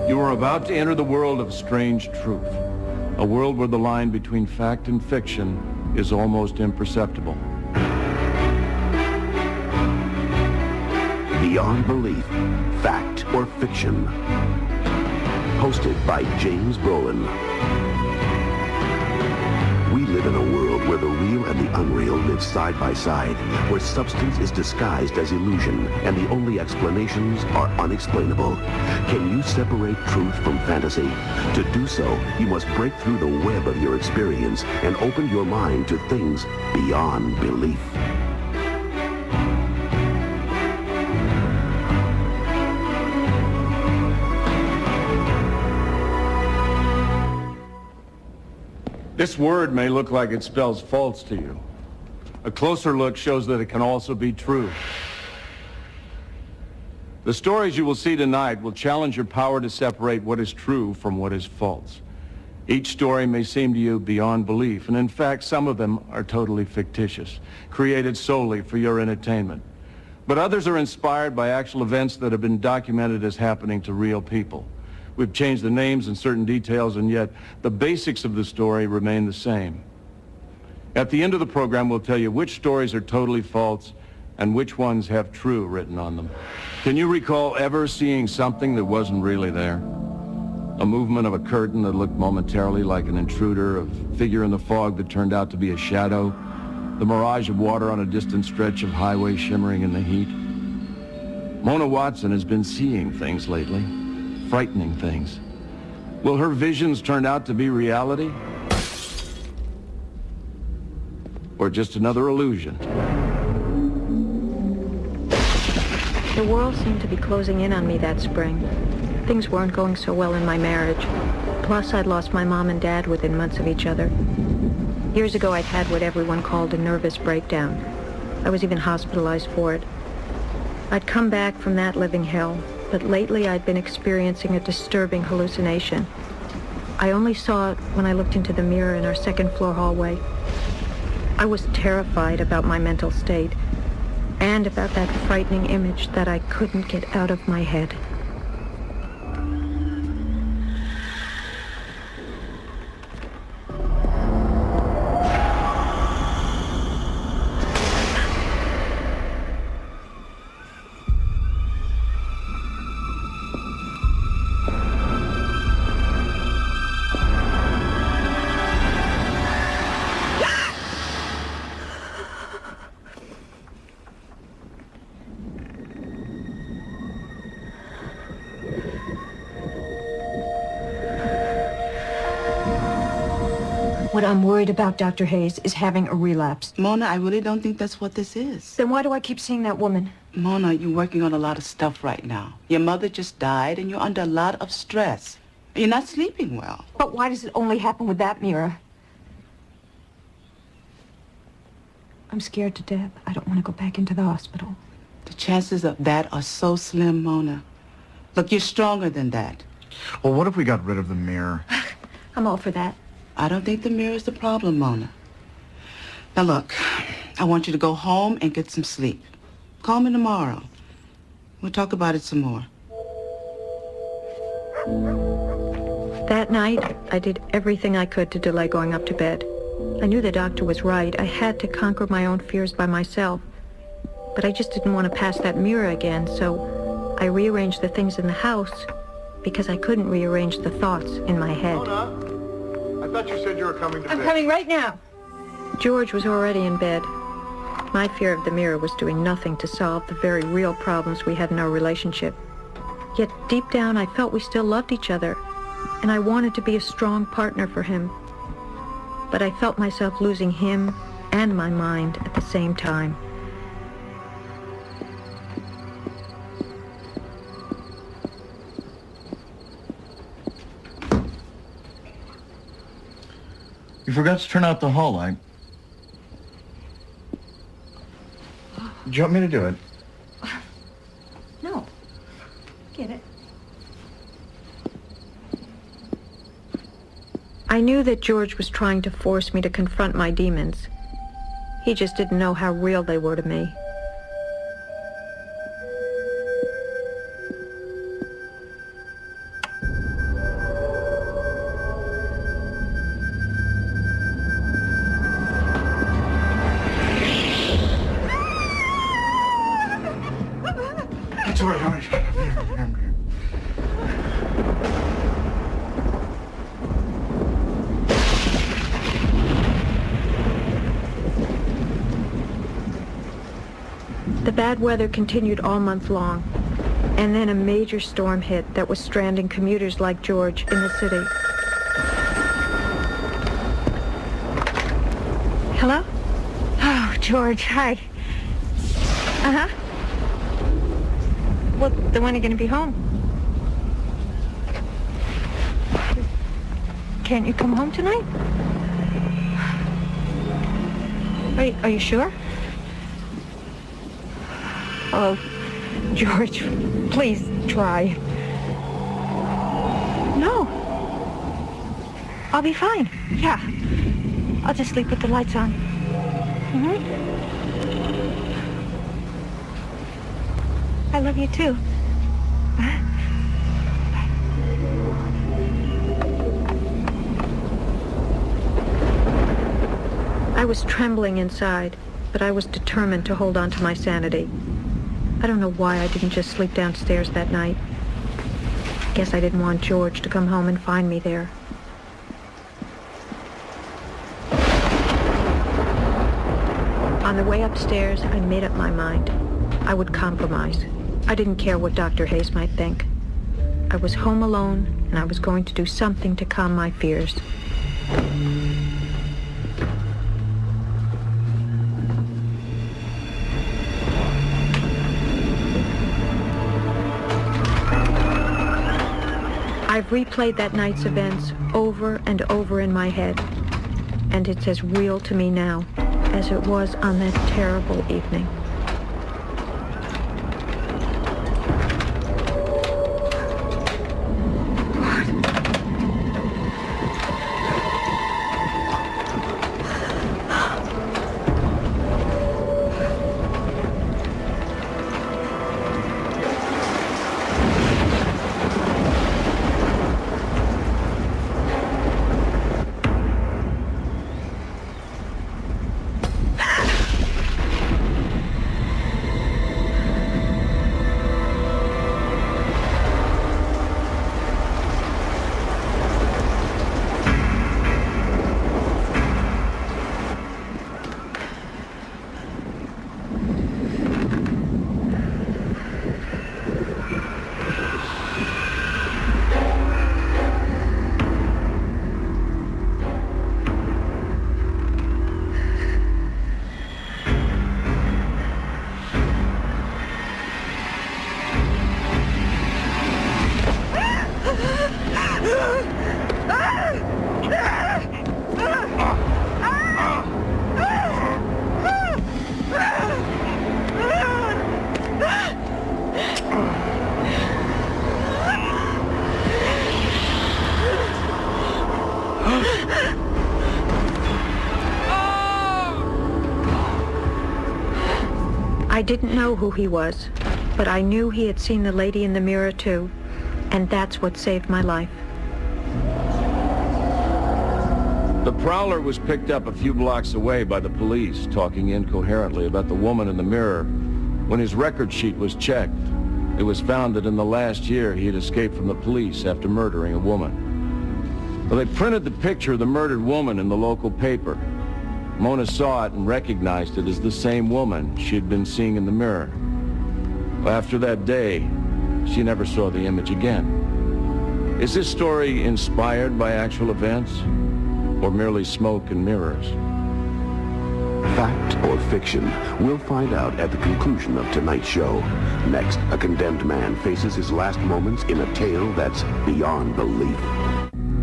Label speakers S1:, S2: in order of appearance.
S1: You are about to enter the world of strange truth, a world where the line between fact and fiction is almost imperceptible.
S2: Beyond Belief, Fact or Fiction. Hosted by James Brolin. We live in a world where the real and the unreal live side by side, where substance is disguised as illusion, and the only explanations are unexplainable. Can you separate truth from fantasy? To do so, you must break through the web of your experience and open your mind to things beyond belief.
S1: This word may look like it spells false to you. A closer look shows that it can also be true. The stories you will see tonight will challenge your power to separate what is true from what is false. Each story may seem to you beyond belief, and in fact, some of them are totally fictitious, created solely for your entertainment. But others are inspired by actual events that have been documented as happening to real people. We've changed the names and certain details, and yet the basics of the story remain the same. At the end of the program, we'll tell you which stories are totally false and which ones have true written on them. Can you recall ever seeing something that wasn't really there? A movement of a curtain that looked momentarily like an intruder, a figure in the fog that turned out to be a shadow, the mirage of water on a distant stretch of highway shimmering in the heat. Mona Watson has been seeing things lately. Frightening things. Will her visions turn out to be reality? Or just another illusion?
S3: The world seemed to be closing in on me that spring. Things weren't going so well in my marriage. Plus, I'd lost my mom and dad within months of each other. Years ago, I'd had what everyone called a nervous breakdown. I was even hospitalized for it. I'd come back from that living hell, but lately I'd been experiencing a disturbing hallucination. I only saw it when I looked into the mirror in our second-floor hallway. I was terrified about my mental state and about that frightening image that I couldn't get out of my head.
S4: What I'm worried about, Dr. Hayes, is having a relapse.
S5: Mona, I really don't think that's what this is.
S4: Then why do I keep seeing that woman?
S5: Mona, you're working on a lot of stuff right now. Your mother just died, and you're under a lot of stress. You're not sleeping well.
S4: But why does it only happen with that mirror? I'm scared to death. I don't want to go back into the hospital.
S5: The chances of that are so slim, Mona. Look, you're stronger than that.
S6: Well, what if we got rid of the mirror?
S4: I'm all for that.
S5: I don't think the mirror is the problem, Mona. Now look, I want you to go home and get some sleep. Call me tomorrow. We'll talk about it some more.
S3: That night, I did everything I could to delay going up to bed. I knew the doctor was right. I had to conquer my own fears by myself. But I just didn't want to pass that mirror again, so I rearranged the things in the house because I couldn't rearrange the thoughts in my head.
S6: Mona, I thought you said you were coming to bed.
S4: I'm coming right now.
S3: George was already in bed. My fear of the mirror was doing nothing to solve the very real problems we had in our relationship. Yet deep down, I felt we still loved each other, and I wanted to be a strong partner for him. But I felt myself losing him and my mind at the same time.
S6: You forgot to turn out the hall light. Do you want me to do it?
S4: No. Get it.
S3: I knew that George was trying to force me to confront my demons. He just didn't know how real they were to me.
S6: It's all right, honey. Here.
S3: The bad weather continued all month long, and then a major storm hit that was stranding commuters like George in the city. Hello? Oh, George, hi. Uh-huh. Well, then when are you going to be home? Can't you come home tonight? Are you sure? Oh, George, please try. No. I'll be fine. Yeah. I'll just sleep with the lights on. I love you too. I was trembling inside, but I was determined to hold on to my sanity. I don't know why I didn't just sleep downstairs that night. Guess I didn't want George to come home and find me there. On the way upstairs, I made up my mind. I would compromise. I didn't care what Dr. Hayes might think. I was home alone, and I was going to do something to calm my fears. I've replayed that night's events over and over in my head, and it's as real to me now as it was on that terrible evening. I didn't know who he was, but I knew he had seen the lady in the mirror too, and that's what saved my life.
S1: The prowler was picked up a few blocks away by the police, talking incoherently about the woman in the mirror. When his record sheet was checked, it was found that in the last year he had escaped from the police after murdering a woman. Well, they printed the picture of the murdered woman in the local paper. Mona saw it and recognized it as the same woman she had been seeing in the mirror. Well, after that day, she never saw the image again. Is this story inspired by actual events, or merely smoke and mirrors?
S2: Fact or fiction? We'll find out at the conclusion of tonight's show. Next, a condemned man faces his last moments in a tale that's beyond belief.